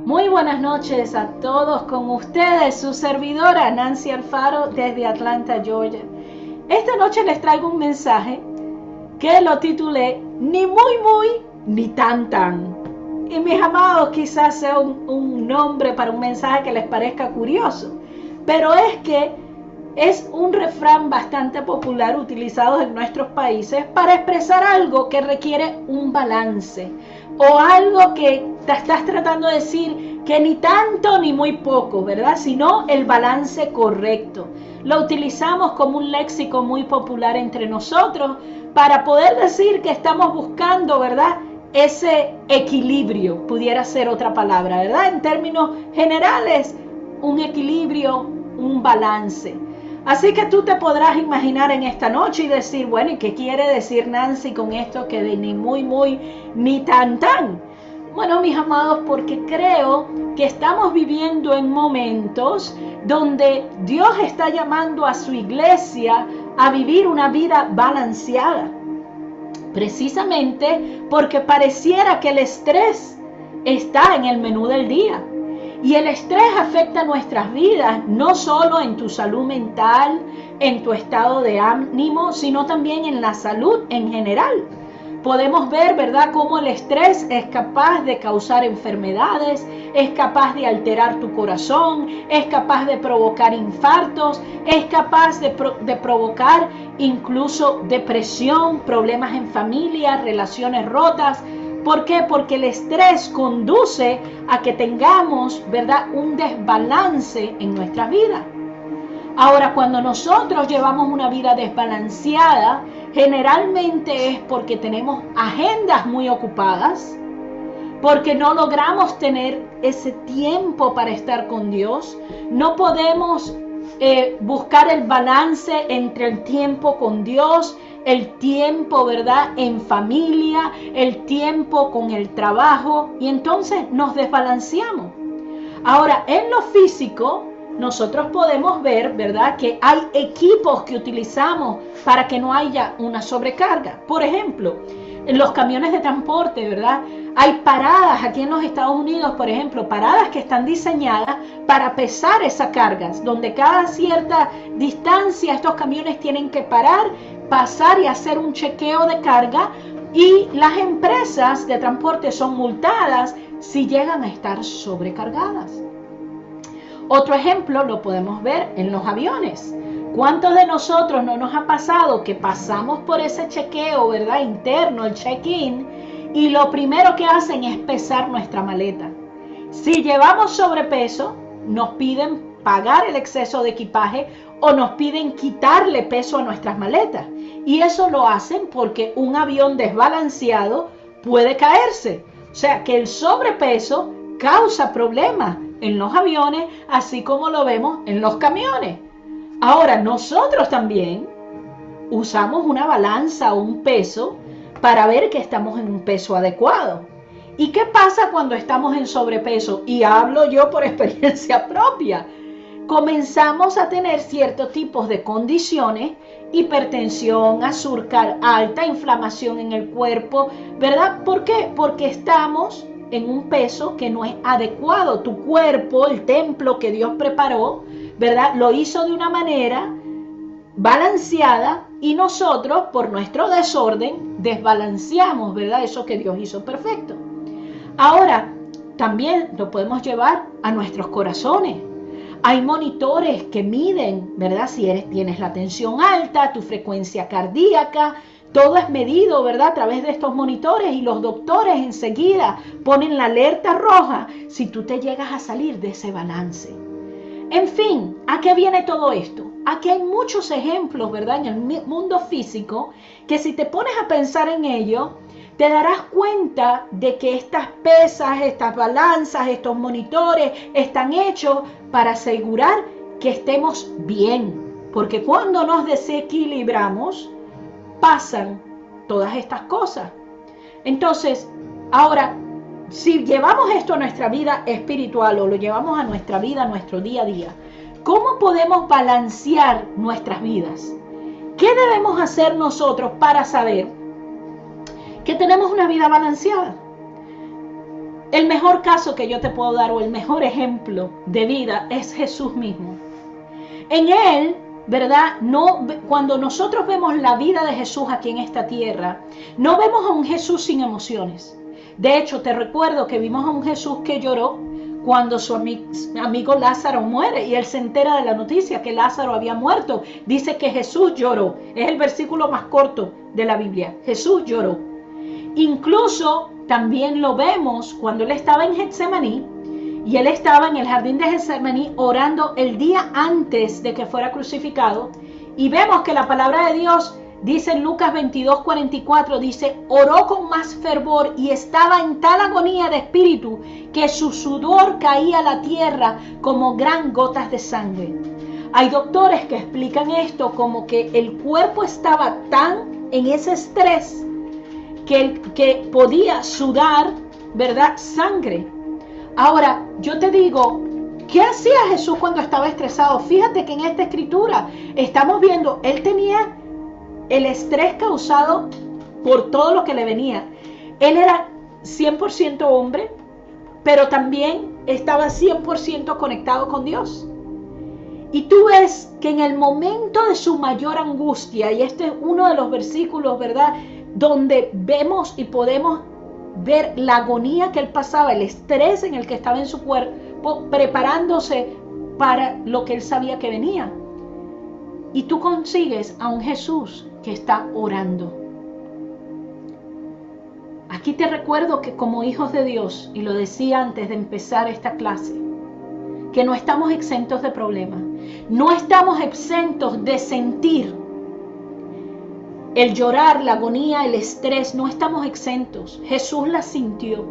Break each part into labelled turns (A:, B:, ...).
A: Muy buenas noches a todos, con ustedes su servidora Nancy Alfaro desde Atlanta, Georgia. Esta noche les traigo un mensaje que lo titulé Ni muy muy ni tan tan. Y mis amados, quizás sea un nombre para un mensaje que les parezca curioso, pero es que es un refrán bastante popular utilizado en nuestros países para expresar algo que requiere un balance o algo que te estás tratando de decir que ni tanto ni muy poco, ¿verdad? Sino el balance correcto. Lo utilizamos como un léxico muy popular entre nosotros para poder decir que estamos buscando, ¿verdad?, ese equilibrio, pudiera ser otra palabra, ¿verdad? En términos generales, un equilibrio, un balance. Así que tú te podrás imaginar en esta noche y decir, bueno, ¿y qué quiere decir Nancy con esto que de ni muy muy ni tan tan? Bueno, mis amados, porque creo que estamos viviendo en momentos donde Dios está llamando a su iglesia a vivir una vida balanceada. Precisamente porque pareciera que el estrés está en el menú del día. Y el estrés afecta nuestras vidas, no solo en tu salud mental, en tu estado de ánimo, sino también en la salud en general. Podemos ver, ¿verdad?, cómo el estrés es capaz de causar enfermedades, es capaz de alterar tu corazón, es capaz de provocar infartos, es capaz de provocar incluso depresión, problemas en familia, relaciones rotas. ¿Por qué? Porque el estrés conduce a que tengamos, ¿verdad?, un desbalance en nuestra vida. Ahora, cuando nosotros llevamos una vida desbalanceada, generalmente es porque tenemos agendas muy ocupadas, porque no logramos tener ese tiempo para estar con Dios, no podemos buscar el balance entre el tiempo con Dios, el tiempo, ¿verdad?, en familia, el tiempo con el trabajo, y entonces nos desbalanceamos. Ahora, en lo físico, nosotros podemos ver, ¿verdad?, que hay equipos que utilizamos para que no haya una sobrecarga. Por ejemplo, en los camiones de transporte, ¿verdad?, hay paradas aquí en los Estados Unidos, por ejemplo, paradas que están diseñadas para pesar esas cargas, donde cada cierta distancia estos camiones tienen que parar, pasar y hacer un chequeo de carga, y las empresas de transporte son multadas si llegan a estar sobrecargadas. Otro ejemplo lo podemos ver en los aviones. ¿Cuántos de nosotros no nos ha pasado que pasamos por ese chequeo, ¿verdad?, interno, el check-in, y lo primero que hacen es pesar nuestra maleta? Si llevamos sobrepeso, nos piden pagar el exceso de equipaje o nos piden quitarle peso a nuestras maletas. Y eso lo hacen porque un avión desbalanceado puede caerse. O sea que el sobrepeso causa problemas en los aviones, así como lo vemos en los camiones. Ahora, nosotros también usamos una balanza o un peso para ver que estamos en un peso adecuado. ¿Y qué pasa cuando estamos en sobrepeso? Y hablo yo por experiencia propia. Comenzamos a tener ciertos tipos de condiciones, hipertensión, azúcar alta, inflamación en el cuerpo, ¿verdad? ¿Por qué? Porque estamos en un peso que no es adecuado. Tu cuerpo, el templo que Dios preparó, ¿verdad?, lo hizo de una manera balanceada, y nosotros, por nuestro desorden, desbalanceamos, ¿verdad?, eso que Dios hizo perfecto. Ahora, también lo podemos llevar a nuestros corazones. Hay monitores que miden, ¿verdad?, si tienes la tensión alta, tu frecuencia cardíaca. Todo es medido, ¿verdad?, a través de estos monitores, y los doctores enseguida ponen la alerta roja si tú te llegas a salir de ese balance. En fin, ¿a qué viene todo esto? Aquí hay muchos ejemplos, ¿verdad?, en el mundo físico, que si te pones a pensar en ello, te darás cuenta de que estas pesas, estas balanzas, estos monitores están hechos para asegurar que estemos bien. Porque cuando nos desequilibramos, pasan todas estas cosas. Entonces, ahora, si llevamos esto a nuestra vida espiritual o lo llevamos a nuestra vida, a nuestro día a día, ¿cómo podemos balancear nuestras vidas? ¿Qué debemos hacer nosotros para saber que tenemos una vida balanceada? El mejor caso que yo te puedo dar o el mejor ejemplo de vida es Jesús mismo. En Él, ¿verdad? No, cuando nosotros vemos la vida de Jesús aquí en esta tierra, no vemos a un Jesús sin emociones. De hecho, te recuerdo que vimos a un Jesús que lloró cuando su amigo Lázaro muere y él se entera de la noticia que Lázaro había muerto. Dice que Jesús lloró. Es el versículo más corto de la Biblia. Jesús lloró. Incluso también lo vemos cuando él estaba en Getsemaní y él estaba en el jardín de Getsemaní orando el día antes de que fuera crucificado. Y vemos que la palabra de Dios dice en Lucas 22:44, dice, oró con más fervor y estaba en tal agonía de espíritu que su sudor caía a la tierra como gran gotas de sangre. Hay doctores que explican esto como que el cuerpo estaba tan en ese estrés que podía sudar, ¿verdad?, sangre. Ahora, yo te digo, ¿qué hacía Jesús cuando estaba estresado? Fíjate que en esta escritura estamos viendo, él tenía el estrés causado por todo lo que le venía. Él era 100% hombre, pero también estaba 100% conectado con Dios. Y tú ves que en el momento de su mayor angustia, y este es uno de los versículos, ¿verdad?, donde vemos y podemos ver la agonía que él pasaba, el estrés en el que estaba en su cuerpo, preparándose para lo que él sabía que venía. Y tú consigues a un Jesús que está orando. Aquí te recuerdo que como hijos de Dios, y lo decía antes de empezar esta clase, que no estamos exentos de problemas, no estamos exentos de sentir el llorar, la agonía, el estrés, no estamos exentos. Jesús la sintió.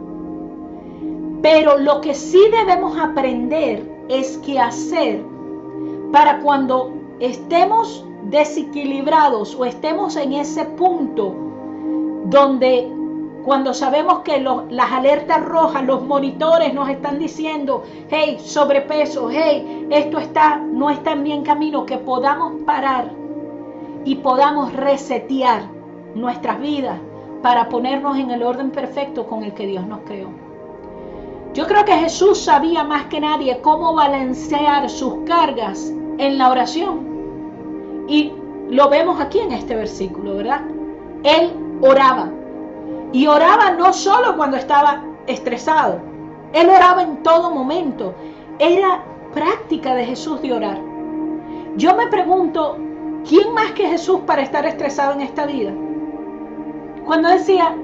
A: Pero lo que sí debemos aprender es qué hacer para cuando estemos desequilibrados o estemos en ese punto donde cuando sabemos que las alertas rojas, los monitores nos están diciendo, hey, sobrepeso, hey, esto no está en bien camino, que podamos parar y podamos resetear nuestras vidas para ponernos en el orden perfecto con el que Dios nos creó. Yo creo que Jesús sabía más que nadie cómo balancear sus cargas en la oración. Y lo vemos aquí en este versículo, ¿verdad? Él oraba. Y oraba no solo cuando estaba estresado. Él oraba en todo momento. Era práctica de Jesús de orar. Yo me pregunto, ¿quién más que Jesús para estar estresado en esta vida? Cuando decía,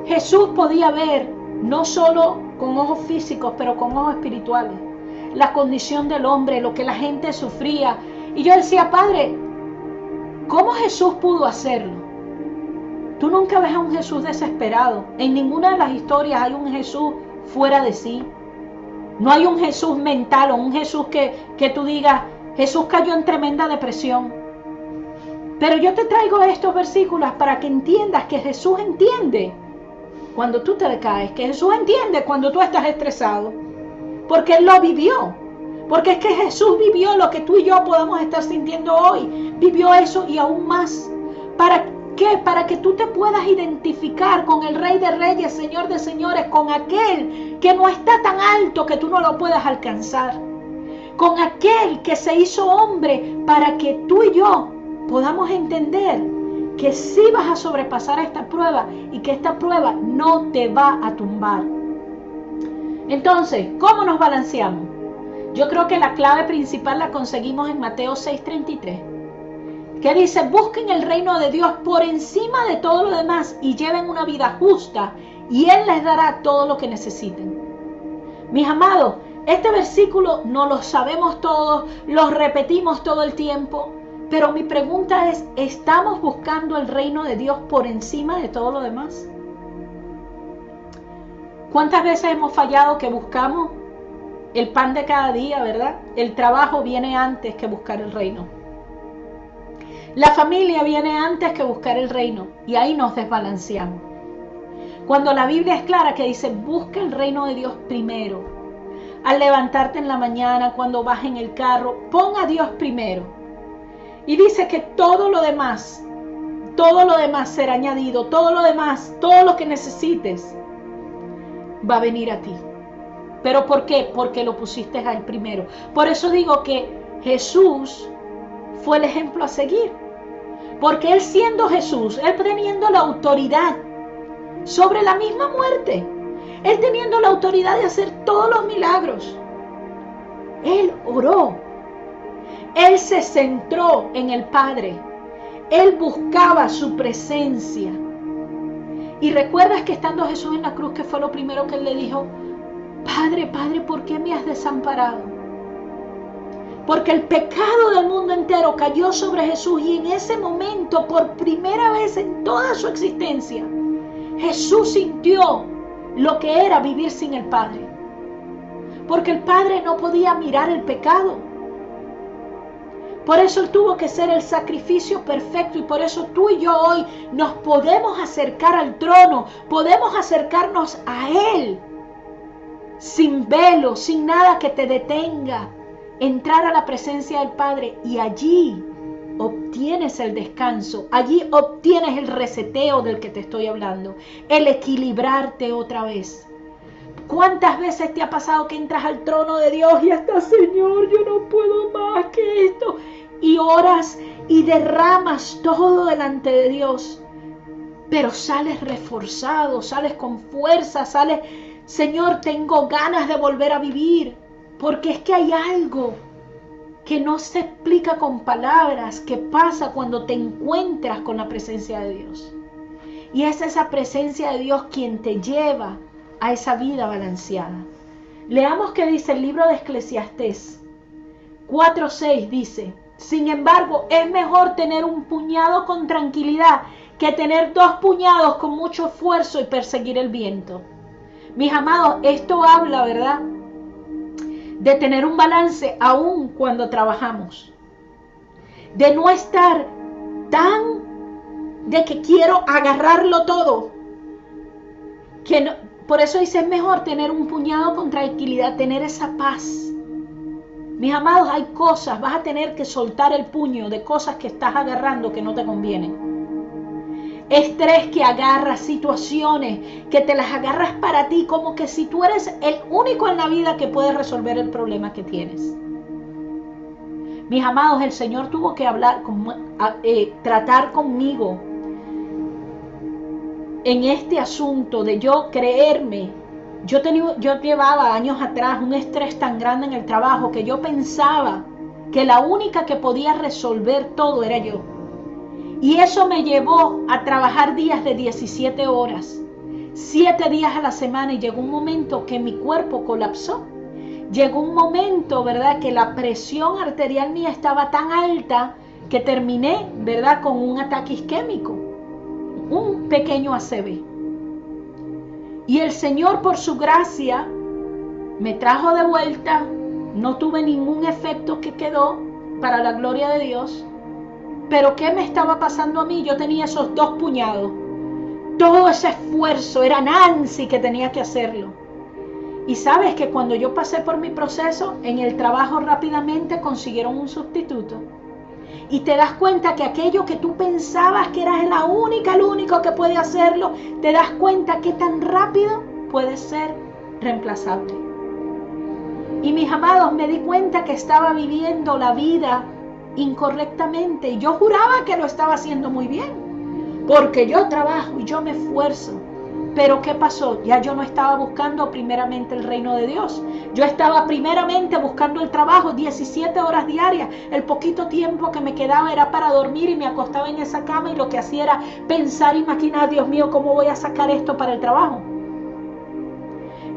A: Jesús podía ver, no solo con ojos físicos, pero con ojos espirituales, la condición del hombre, lo que la gente sufría. Y yo decía, Padre, ¿cómo Jesús pudo hacerlo? Tú nunca ves a un Jesús desesperado. En ninguna de las historias hay un Jesús fuera de sí. No hay un Jesús mental o un Jesús que tú digas, Jesús cayó en tremenda depresión. Pero yo te traigo estos versículos para que entiendas que Jesús entiende cuando tú te decaes, que Jesús entiende cuando tú estás estresado, porque Él lo vivió. Porque es que Jesús vivió lo que tú y yo podamos estar sintiendo hoy. Vivió eso y aún más. ¿Para qué? Para que tú te puedas identificar con el Rey de Reyes, Señor de Señores, con aquel que no está tan alto que tú no lo puedas alcanzar. Con aquel que se hizo hombre para que tú y yo podamos entender que sí vas a sobrepasar esta prueba y que esta prueba no te va a tumbar. Entonces, ¿cómo nos balanceamos? Yo creo que la clave principal la conseguimos en Mateo 6:33, que dice, busquen el reino de Dios por encima de todo lo demás y lleven una vida justa y Él les dará todo lo que necesiten. Mis amados, este versículo no lo sabemos todos, lo repetimos todo el tiempo, pero mi pregunta es, ¿estamos buscando el reino de Dios por encima de todo lo demás? ¿Cuántas veces hemos fallado que buscamos el pan de cada día, verdad? El trabajo viene antes que buscar el reino. La familia viene antes que buscar el reino y ahí nos desbalanceamos. Cuando la Biblia es clara que dice, busca el reino de Dios primero. Al levantarte en la mañana, cuando vas en el carro, pon a Dios primero. Y dice que todo lo demás será añadido, todo lo demás, todo lo que necesites, va a venir a ti. ¿Pero por qué? Porque lo pusiste a Él primero. Por eso digo que Jesús fue el ejemplo a seguir. Porque Él siendo Jesús, Él teniendo la autoridad sobre la misma muerte, Él teniendo la autoridad de hacer todos los milagros, Él oró. Él se centró en el Padre. Él buscaba su presencia. Y recuerdas que estando Jesús en la cruz, que fue lo primero que Él le dijo: Padre, Padre, ¿por qué me has desamparado? Porque el pecado del mundo entero cayó sobre Jesús, y en ese momento, por primera vez en toda su existencia, Jesús sintió lo que era vivir sin el Padre. Porque el Padre no podía mirar el pecado. Por eso Él tuvo que ser el sacrificio perfecto, y por eso tú y yo hoy nos podemos acercar al trono, podemos acercarnos a Él sin velo, sin nada que te detenga, entrar a la presencia del Padre, y allí obtienes el descanso, allí obtienes el reseteo del que te estoy hablando, el equilibrarte otra vez. ¿Cuántas veces te ha pasado que entras al trono de Dios y hasta: Señor, yo no puedo más que esto? Y oras y derramas todo delante de Dios, pero sales reforzado, sales con fuerza, sales: Señor, tengo ganas de volver a vivir, porque es que hay algo que no se explica con palabras, que pasa cuando te encuentras con la presencia de Dios. Y es esa presencia de Dios quien te lleva a esa vida balanceada. Leamos qué dice el libro de Eclesiastés 4:6. Dice: sin embargo, es mejor tener un puñado con tranquilidad que tener 2 puñados con mucho esfuerzo y perseguir el viento. Mis amados, esto habla, ¿verdad?, de tener un balance aún cuando trabajamos. De no estar tan de que quiero agarrarlo todo. Que no, por eso dice: es mejor tener un puñado con tranquilidad, tener esa paz. Mis amados, hay cosas, vas a tener que soltar el puño de cosas que estás agarrando que no te convienen. Estrés que agarras, situaciones que te las agarras para ti, como que si tú eres el único en la vida que puede resolver el problema que tienes. Mis amados, el Señor tuvo que tratar conmigo en este asunto de yo creerme. Yo llevaba años atrás un estrés tan grande en el trabajo que yo pensaba que la única que podía resolver todo era yo. Y eso me llevó a trabajar días de 17 horas, 7 días a la semana, y llegó un momento que mi cuerpo colapsó. Llegó un momento, ¿verdad?, que la presión arterial mía estaba tan alta que terminé, ¿verdad?, con un ataque isquémico, un pequeño ACV. Y el Señor, por su gracia, me trajo de vuelta. No tuve ningún efecto que quedó, para la gloria de Dios. Pero ¿qué me estaba pasando a mí? Yo tenía esos 2 puñados. Todo ese esfuerzo, era Nancy que tenía que hacerlo. Y sabes que cuando yo pasé por mi proceso, en el trabajo rápidamente consiguieron un sustituto. Y te das cuenta que aquello que tú pensabas que eras el único que puede hacerlo, te das cuenta que tan rápido puede ser reemplazable. Y mis amados, me di cuenta que estaba viviendo la vida incorrectamente. Y yo juraba que lo estaba haciendo muy bien, porque yo trabajo y yo me esfuerzo. Pero ¿qué pasó? Ya yo no estaba buscando primeramente el reino de Dios. Yo estaba primeramente buscando el trabajo, 17 horas diarias. El poquito tiempo que me quedaba era para dormir, y me acostaba en esa cama y lo que hacía era pensar y maquinar: Dios mío, ¿cómo voy a sacar esto para el trabajo?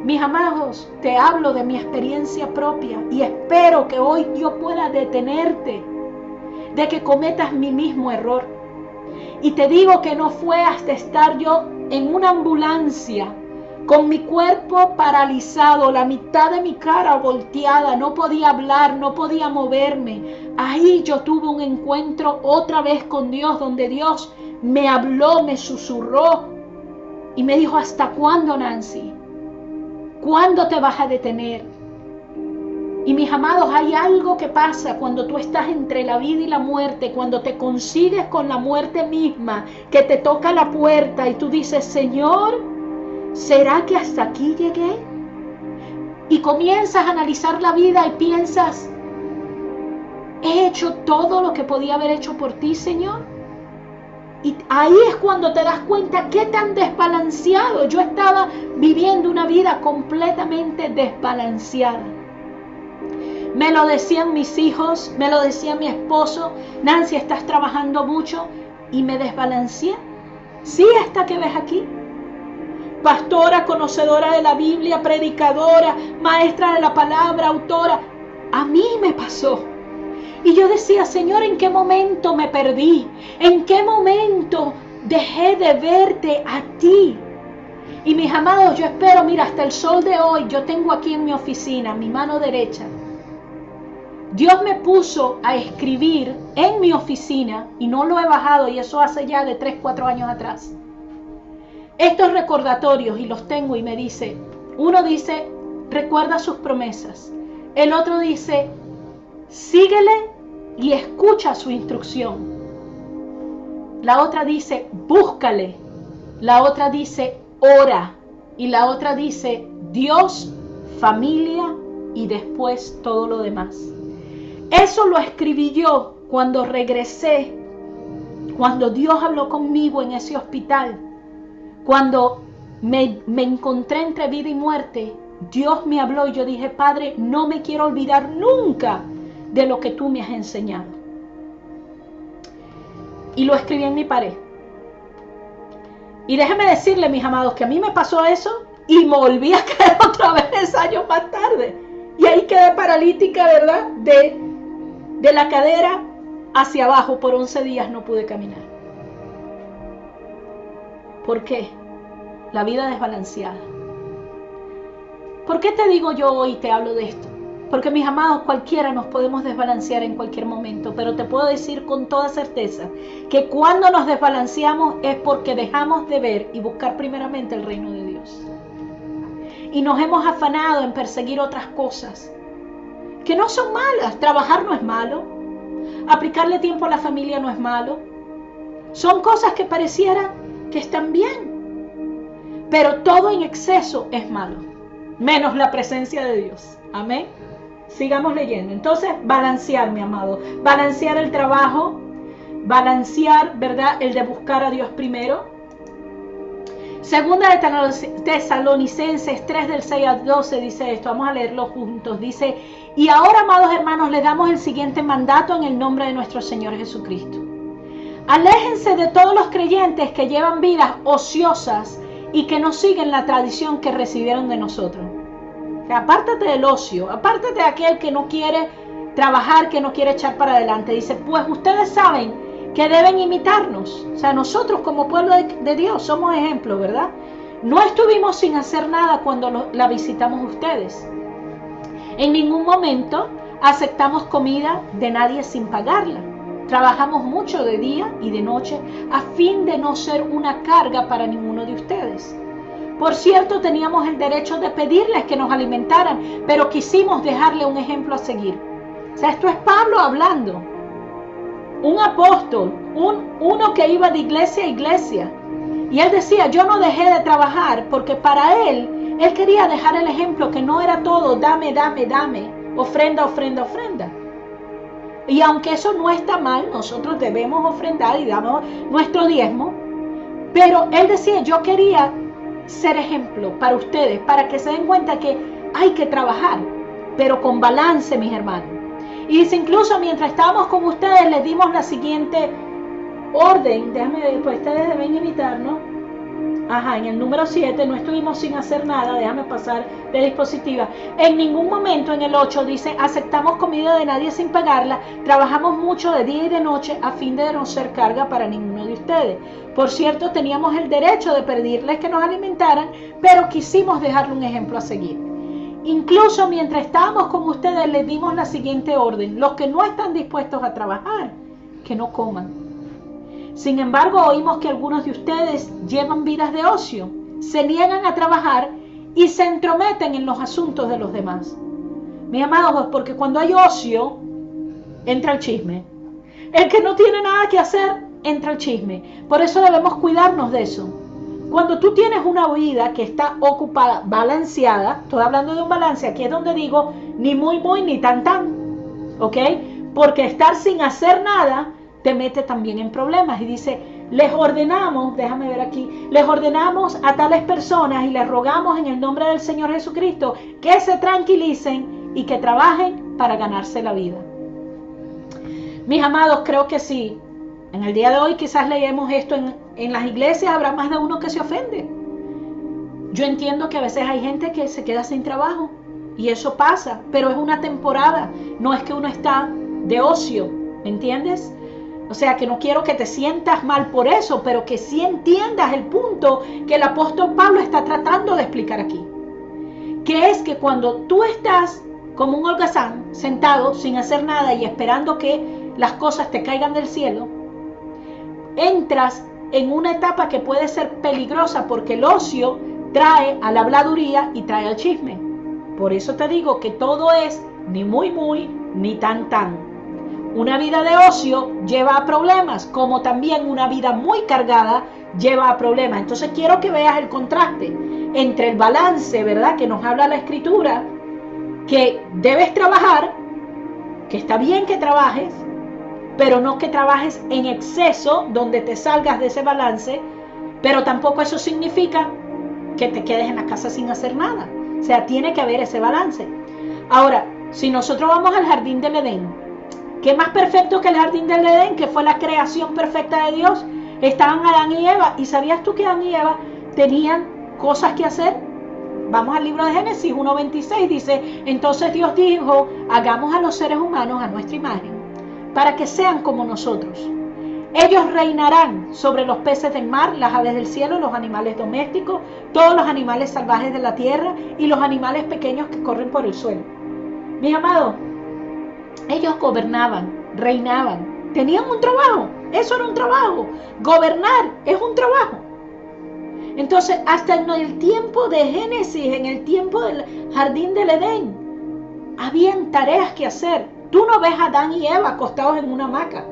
A: Mis amados, te hablo de mi experiencia propia, y espero que hoy yo pueda detenerte de que cometas mi mismo error. Y te digo que no fue hasta estar yo en una ambulancia con mi cuerpo paralizado, la mitad de mi cara volteada, no podía hablar, no podía moverme. Ahí yo tuve un encuentro otra vez con Dios, donde Dios me habló, me susurró y me dijo: ¿hasta cuándo, Nancy? ¿Cuándo te vas a detener? Y mis amados, hay algo que pasa cuando tú estás entre la vida y la muerte, cuando te consigues con la muerte misma, que te toca la puerta y tú dices: Señor, ¿será que hasta aquí llegué? Y comienzas a analizar la vida y piensas, ¿he hecho todo lo que podía haber hecho por ti, Señor? Y ahí es cuando te das cuenta qué tan desbalanceado. Yo estaba viviendo una vida completamente desbalanceada. Me lo decían mis hijos, me lo decía mi esposo: Nancy, estás trabajando mucho, y me desbalanceé. Sí, hasta que ves aquí. Pastora, conocedora de la Biblia, predicadora, maestra de la palabra, autora. A mí me pasó. Y yo decía, Señor, ¿en qué momento me perdí? ¿En qué momento dejé de verte a ti? Y mis amados, yo espero, mira, hasta el sol de hoy, yo tengo aquí en mi oficina, mi mano derecha, Dios me puso a escribir en mi oficina, y no lo he bajado, y eso hace ya de 3, 4 años atrás, estos recordatorios, y los tengo, y me dice, uno dice, recuerda sus promesas. El otro dice, síguele y escucha su instrucción. La otra dice, búscale. La otra dice, ora. Y la otra dice, Dios, familia y después todo lo demás. Eso lo escribí yo cuando regresé, cuando Dios habló conmigo en ese hospital, cuando me encontré entre vida y muerte. Dios me habló y yo dije, Padre, no me quiero olvidar nunca de lo que tú me has enseñado. Y lo escribí en mi pared. Y déjenme decirle, mis amados, que a mí me pasó eso y me volví a caer otra vez años más tarde. Y ahí quedé paralítica, ¿verdad? De la cadera hacia abajo. Por 11 días no pude caminar. ¿Por qué? La vida desbalanceada. ¿Por qué te digo yo hoy, te hablo de esto? Porque, mis amados, cualquiera nos podemos desbalancear en cualquier momento, pero te puedo decir con toda certeza que cuando nos desbalanceamos es porque dejamos de ver y buscar primeramente el reino de Dios. Y nos hemos afanado en perseguir otras cosas que no son malas. Trabajar no es malo, aplicarle tiempo a la familia no es malo. Son cosas que parecieran que están bien, pero todo en exceso es malo, menos la presencia de Dios. Amén. Sigamos leyendo. Entonces, balancear, mi amado. Balancear el trabajo. Balancear, ¿verdad? El de buscar a Dios primero. Segunda de Tesalonicenses 3 del 6 al 12 dice esto. Vamos a leerlo juntos. Dice, y ahora, amados hermanos, les damos el siguiente mandato en el nombre de nuestro Señor Jesucristo. Aléjense de todos los creyentes que llevan vidas ociosas y que no siguen la tradición que recibieron de nosotros. O sea, apártate del ocio, apártate de aquel que no quiere trabajar, que no quiere echar para adelante. Dice, pues ustedes saben que deben imitarnos. O sea, nosotros como pueblo de Dios somos ejemplos, ¿verdad? No estuvimos sin hacer nada cuando la visitamos a ustedes. En ningún momento aceptamos comida de nadie sin pagarla. Trabajamos mucho de día y de noche a fin de no ser una carga para ninguno de ustedes. Por cierto, teníamos el derecho de pedirles que nos alimentaran, pero quisimos dejarle un ejemplo a seguir. O sea, esto es Pablo hablando. Un apóstol, uno que iba de iglesia a iglesia. Y él decía, yo no dejé de trabajar porque para él quería dejar el ejemplo que no era todo, dame, dame, dame, ofrenda, ofrenda, ofrenda. Y aunque eso no está mal, nosotros debemos ofrendar y damos nuestro diezmo. Pero él decía, yo quería ser ejemplo para ustedes, para que se den cuenta que hay que trabajar, pero con balance, mis hermanos. Y dice, incluso mientras estábamos con ustedes, les dimos la siguiente orden. Déjame ver, pues ustedes deben imitarnos. En el número 7, no estuvimos sin hacer nada, déjame pasar de diapositiva. En ningún momento, en el 8, dice, aceptamos comida de nadie sin pagarla, trabajamos mucho de día y de noche a fin de no ser carga para ninguno de ustedes. Por cierto, teníamos el derecho de pedirles que nos alimentaran, pero quisimos dejarle un ejemplo a seguir. Incluso mientras estábamos con ustedes, les dimos la siguiente orden: los que no están dispuestos a trabajar, que no coman. Sin embargo, oímos que algunos de ustedes llevan vidas de ocio, se niegan a trabajar y se entrometen en los asuntos de los demás. Mis amados, porque cuando hay ocio, entra el chisme. El que no tiene nada que hacer, entra el chisme. Por eso debemos cuidarnos de eso. Cuando tú tienes una vida que está ocupada, balanceada, estoy hablando de un balance, aquí es donde digo ni muy ni tan, ¿ok? Porque estar sin hacer nada te mete también en problemas. Y dice, les ordenamos, déjame ver aquí, les ordenamos a tales personas y les rogamos en el nombre del Señor Jesucristo que se tranquilicen y que trabajen para ganarse la vida. Mis amados, creo que sí. En el día de hoy quizás leemos esto en las iglesias, habrá más de uno que se ofende. Yo entiendo que a veces hay gente que se queda sin trabajo y eso pasa, pero es una temporada, no es que uno está de ocio, ¿me entiendes? O sea, que no quiero que te sientas mal por eso, pero que sí entiendas el punto que el apóstol Pablo está tratando de explicar aquí. Que es que cuando tú estás como un holgazán, sentado sin hacer nada y esperando que las cosas te caigan del cielo, entras en una etapa que puede ser peligrosa porque el ocio trae a la habladuría y trae al chisme. Por eso te digo que todo es ni muy ni tan. Una vida de ocio lleva a problemas, como también una vida muy cargada lleva a problemas. Entonces quiero que veas el contraste entre el balance, ¿verdad?, que nos habla la Escritura, que debes trabajar, que está bien que trabajes, pero no que trabajes en exceso donde te salgas de ese balance, pero tampoco eso significa que te quedes en la casa sin hacer nada. O sea, tiene que haber ese balance. Ahora, si nosotros vamos al jardín del Edén, ¿qué más perfecto que el jardín del Edén, que fue la creación perfecta de Dios? Estaban Adán y Eva, y ¿sabías tú que Adán y Eva tenían cosas que hacer? Vamos al libro de Génesis 1:26, dice, entonces Dios dijo, hagamos a los seres humanos a nuestra imagen, para que sean como nosotros. Ellos reinarán sobre los peces del mar, las aves del cielo, los animales domésticos, todos los animales salvajes de la tierra y los animales pequeños que corren por el suelo. Mis amados, ellos gobernaban, reinaban, tenían un trabajo, eso era un trabajo. Gobernar es un trabajo. Entonces, hasta en el tiempo de Génesis, en el tiempo del jardín del Edén, habían tareas que hacer. Tú no ves a Adán y Eva acostados en una hamaca.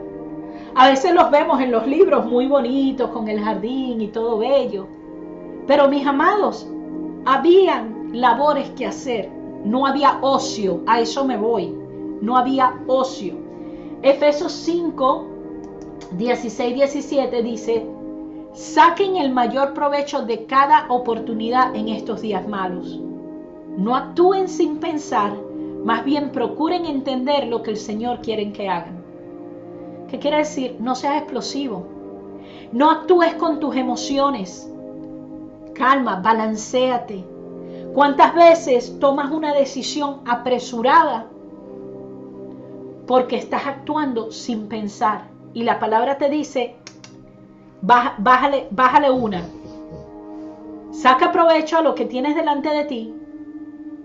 A: A veces los vemos en los libros muy bonitos, con el jardín y todo bello. Pero mis amados, habían labores que hacer. No había ocio, a eso me voy. No había ocio. Efesios 5, 16-17 dice, saquen el mayor provecho de cada oportunidad en estos días malos. No actúen sin pensar, más bien procuren entender lo que el Señor quiere que hagan. ¿Qué quiere decir? No seas explosivo. No actúes con tus emociones. Calma, balanceate. ¿Cuántas veces tomas una decisión apresurada porque estás actuando sin pensar? Y la palabra te dice, bájale una. Saca provecho a lo que tienes delante de ti,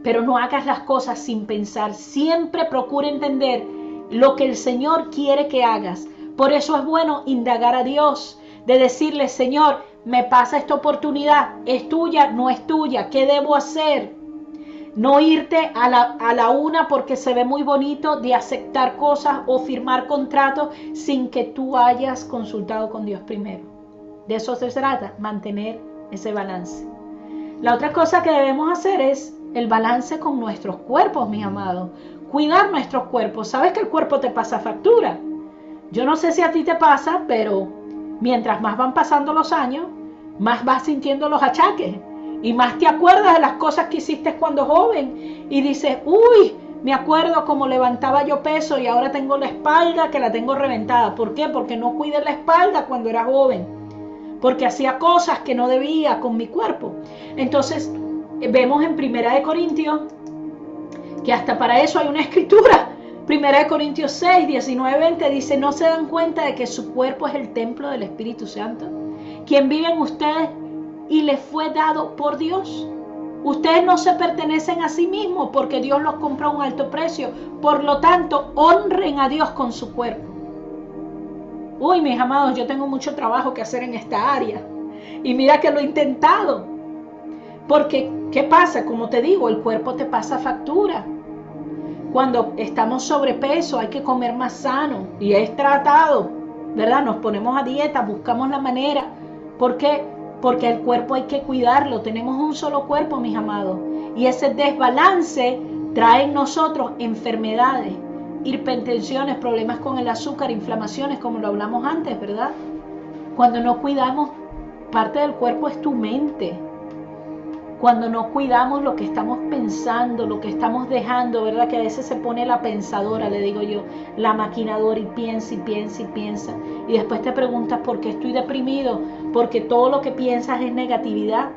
A: pero no hagas las cosas sin pensar. Siempre procura entender lo que el Señor quiere que hagas. Por eso es bueno indagar a Dios, de decirle, Señor, me pasa esta oportunidad, ¿es tuya? ¿No es tuya? ¿Qué debo hacer? No irte a la una porque se ve muy bonito de aceptar cosas o firmar contratos sin que tú hayas consultado con Dios primero. De eso se trata, mantener ese balance. La otra cosa que debemos hacer es el balance con nuestros cuerpos, mis amados. Cuidar nuestros cuerpos. ¿Sabes que el cuerpo te pasa factura? Yo no sé si a ti te pasa, pero mientras más van pasando los años, más vas sintiendo los achaques y más te acuerdas de las cosas que hiciste cuando joven y dices, uy, me acuerdo cómo levantaba yo peso y ahora tengo la espalda que la tengo reventada. ¿Por qué? Porque no cuidé la espalda cuando era joven, porque hacía cosas que no debía con mi cuerpo. Entonces vemos en 1 Corintios que hasta para eso hay una escritura. 1 Corintios 6, 19-20 dice, ¿no se dan cuenta de que su cuerpo es el templo del Espíritu Santo, quien vive en ustedes y les fue dado por Dios? Ustedes no se pertenecen a sí mismos porque Dios los compró a un alto precio. Por lo tanto, honren a Dios con su cuerpo. Uy, mis amados, yo tengo mucho trabajo que hacer en esta área. Y mira que lo he intentado. Porque, ¿qué pasa? Como te digo, el cuerpo te pasa factura. Cuando estamos sobrepeso hay que comer más sano. Y es tratado, ¿verdad? Nos ponemos a dieta, buscamos la manera. ¿Por qué? porque el cuerpo hay que cuidarlo. Tenemos un solo cuerpo, mis amados, y ese desbalance trae en nosotros enfermedades, hipertensiones, problemas con el azúcar, inflamaciones, como lo hablamos antes, ¿verdad? Cuando no cuidamos, parte del cuerpo es tu mente. Cuando no cuidamos lo que estamos pensando, lo que estamos dejando, ¿verdad? Que a veces se pone la pensadora, le digo yo, la maquinadora, y piensa y piensa y piensa. Y después te preguntas, ¿por qué estoy deprimido? Porque todo lo que piensas es negatividad.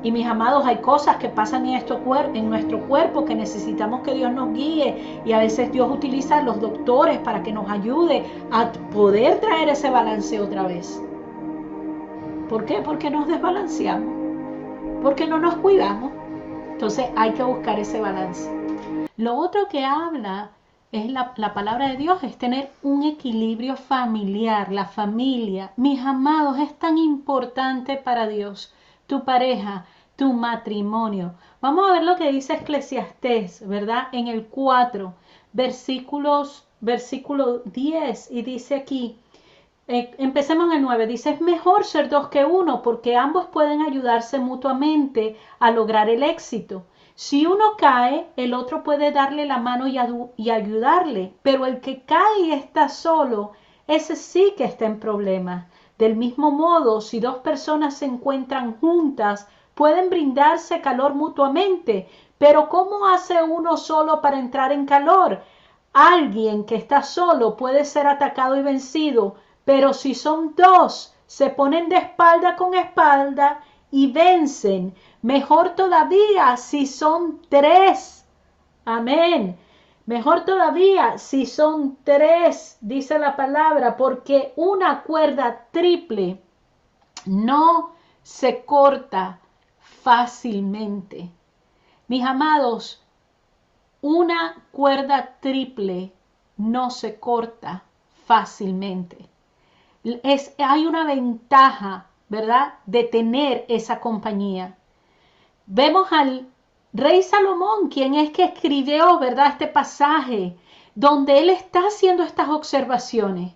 A: Y mis amados, hay cosas que pasan en nuestro cuerpo que necesitamos que Dios nos guíe, y a veces Dios utiliza a los doctores para que nos ayude a poder traer ese balance otra vez. ¿Por qué? Porque nos desbalanceamos, porque no nos cuidamos. Entonces hay que buscar ese balance. Lo otro que habla es la palabra de Dios, es tener un equilibrio familiar, la familia. Mis amados, es tan importante para Dios. Tu pareja, tu matrimonio. Vamos a ver lo que dice Eclesiastés, ¿verdad? En el 4, versículo 10, y dice aquí, empecemos en el 9, dice, es mejor ser dos que uno, porque ambos pueden ayudarse mutuamente a lograr el éxito. Si uno cae, el otro puede darle la mano y ayudarle, pero el que cae y está solo, ese sí que está en problemas. Del mismo modo, si dos personas se encuentran juntas, pueden brindarse calor mutuamente, pero ¿cómo hace uno solo para entrar en calor? Alguien que está solo puede ser atacado y vencido, pero si son dos, se ponen de espalda con espalda y vencen. Mejor todavía si son tres. Amén. Mejor todavía si son tres, dice la palabra, porque una cuerda triple no se corta fácilmente. Mis amados, una cuerda triple no se corta fácilmente. Hay una ventaja, ¿verdad?, de tener esa compañía. Vemos al rey Salomón, quien es que escribió, ¿verdad?, este pasaje, donde él está haciendo estas observaciones.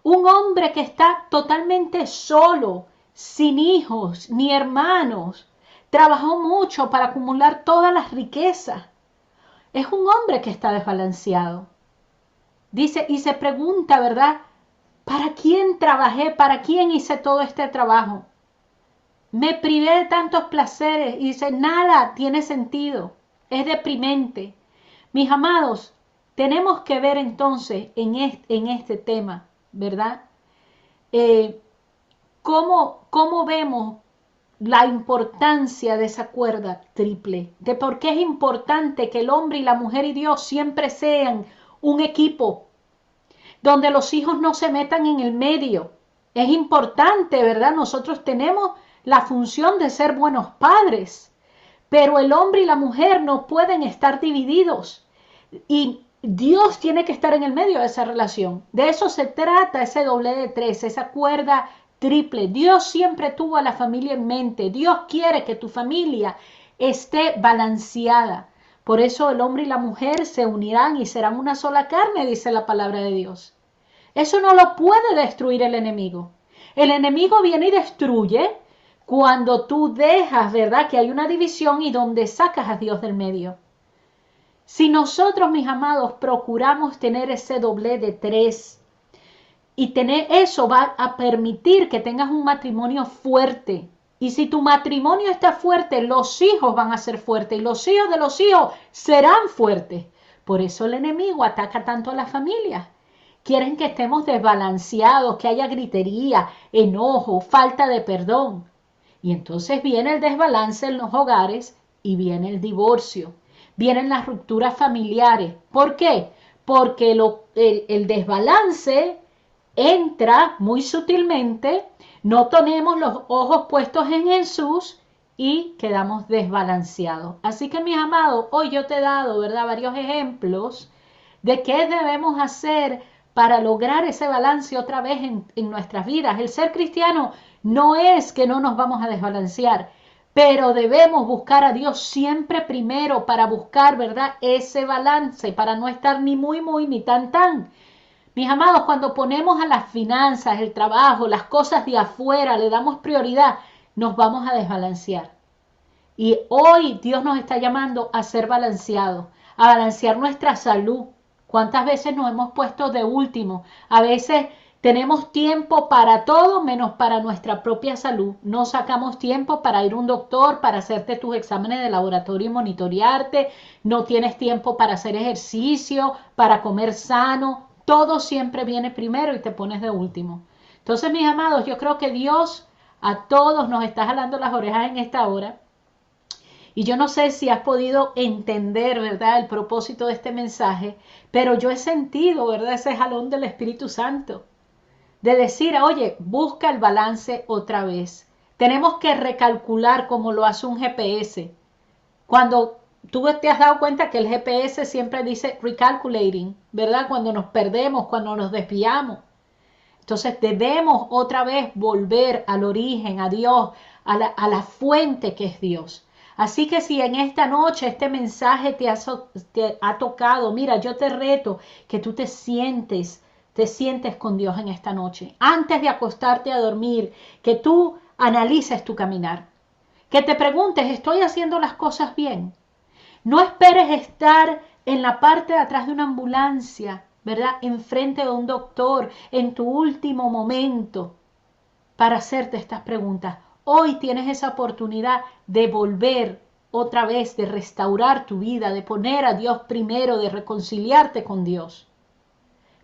A: Un hombre que está totalmente solo, sin hijos ni hermanos, trabajó mucho para acumular todas las riquezas. Es un hombre que está desbalanceado. Dice, y se pregunta, ¿verdad?, ¿para quién trabajé? ¿Para quién hice todo este trabajo? Me privé de tantos placeres, y dice, nada tiene sentido, es deprimente. Mis amados, tenemos que ver entonces en este tema, ¿verdad? ¿Cómo vemos la importancia de esa cuerda triple? De por qué es importante que el hombre y la mujer y Dios siempre sean un equipo, donde los hijos no se metan en el medio. Es importante, ¿verdad? Nosotros tenemos la función de ser buenos padres, pero el hombre y la mujer no pueden estar divididos, y Dios tiene que estar en el medio de esa relación. De eso se trata ese doble de tres, esa cuerda triple. Dios siempre tuvo a la familia en mente. Dios quiere que tu familia esté balanceada. Por eso el hombre y la mujer se unirán y serán una sola carne, dice la palabra de Dios. Eso no lo puede destruir el enemigo. El enemigo viene y destruye cuando tú dejas, ¿verdad?, que hay una división y donde sacas a Dios del medio. Si nosotros, mis amados, procuramos tener ese doble de tres, y tener eso va a permitir que tengas un matrimonio fuerte. Y si tu matrimonio está fuerte, los hijos van a ser fuertes y los hijos de los hijos serán fuertes. Por eso el enemigo ataca tanto a las familias. Quieren que estemos desbalanceados, que haya gritería, enojo, falta de perdón. Y entonces viene el desbalance en los hogares y viene el divorcio. Vienen las rupturas familiares. ¿Por qué? Porque el desbalance entra muy sutilmente, no tenemos los ojos puestos en Jesús y quedamos desbalanceados. Así que, mis amados, hoy yo te he dado, ¿verdad?, varios ejemplos de qué debemos hacer para lograr ese balance otra vez en nuestras vidas. El ser cristiano no es que no nos vamos a desbalancear, pero debemos buscar a Dios siempre primero para buscar, ¿verdad?, ese balance, para no estar ni muy, muy, ni tan, tan. Mis amados, cuando ponemos a las finanzas, el trabajo, las cosas de afuera, le damos prioridad, nos vamos a desbalancear. Y hoy Dios nos está llamando a ser balanceados, a balancear nuestra salud. ¿Cuántas veces nos hemos puesto de último? A veces tenemos tiempo para todo menos para nuestra propia salud. No sacamos tiempo para ir a un doctor, para hacerte tus exámenes de laboratorio y monitorearte. No tienes tiempo para hacer ejercicio, para comer sano. Todo siempre viene primero y te pones de último. Entonces, mis amados, yo creo que Dios a todos nos está jalando las orejas en esta hora. Y yo no sé si has podido entender, ¿verdad?, el propósito de este mensaje, pero yo he sentido, ¿verdad?, ese jalón del Espíritu Santo. De decir, oye, busca el balance otra vez. Tenemos que recalcular como lo hace un GPS. Cuando tú te has dado cuenta que el GPS siempre dice recalculating, ¿verdad? Cuando nos perdemos, cuando nos desviamos. Entonces debemos otra vez volver al origen, a Dios, a la fuente que es Dios. Así que si en esta noche este mensaje te ha tocado, mira, yo te reto que tú te sientes con Dios en esta noche. Antes de acostarte a dormir, que tú analices tu caminar. Que te preguntes, ¿estoy haciendo las cosas bien? No esperes estar en la parte de atrás de una ambulancia, ¿verdad? Enfrente de un doctor, en tu último momento, para hacerte estas preguntas. Hoy tienes esa oportunidad de volver otra vez, de restaurar tu vida, de poner a Dios primero, de reconciliarte con Dios.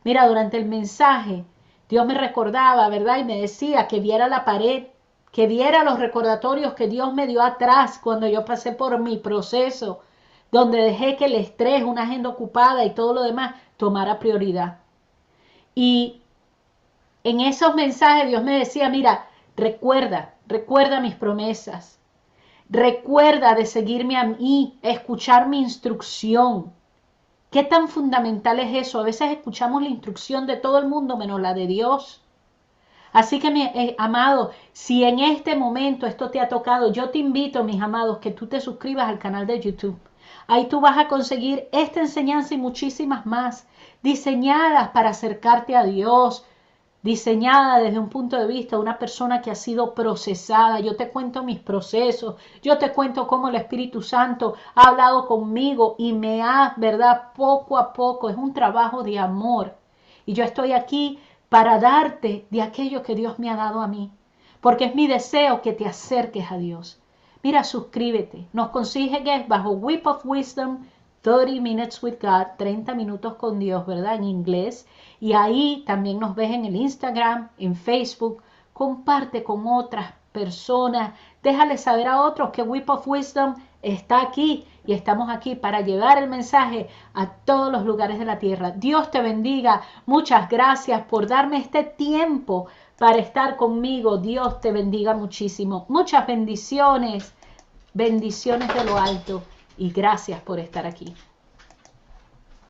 A: Mira, durante el mensaje, Dios me recordaba, ¿verdad? Y me decía que viera la pared, que viera los recordatorios que Dios me dio atrás cuando yo pasé por mi proceso, donde dejé que el estrés, una agenda ocupada y todo lo demás tomara prioridad. Y en esos mensajes Dios me decía, mira, recuerda mis promesas. Recuerda de seguirme a mí, escuchar mi instrucción. ¿Qué tan fundamental es eso? A veces escuchamos la instrucción de todo el mundo menos la de Dios. Así que, mi amado, si en este momento esto te ha tocado, yo te invito, mis amados, que tú te suscribas al canal de YouTube. Ahí tú vas a conseguir esta enseñanza y muchísimas más, diseñadas para acercarte a Dios, diseñada desde un punto de vista de una persona que ha sido procesada. Yo te cuento mis procesos, yo te cuento cómo el Espíritu Santo ha hablado conmigo y me ha, ¿verdad?, poco a poco, es un trabajo de amor. Y yo estoy aquí para darte de aquello que Dios me ha dado a mí, porque es mi deseo que te acerques a Dios. Mira, suscríbete, nos consigues bajo Whip of Wisdom, 30 Minutes with God, 30 minutos con Dios, ¿verdad?, en inglés. Y ahí también nos ves en el Instagram, en Facebook. Comparte con otras personas. Déjale saber a otros que Whip of Wisdom está aquí y estamos aquí para llevar el mensaje a todos los lugares de la tierra. Dios te bendiga. Muchas gracias por darme este tiempo para estar conmigo. Dios te bendiga muchísimo. Muchas bendiciones. Bendiciones de lo alto. Y gracias por estar aquí.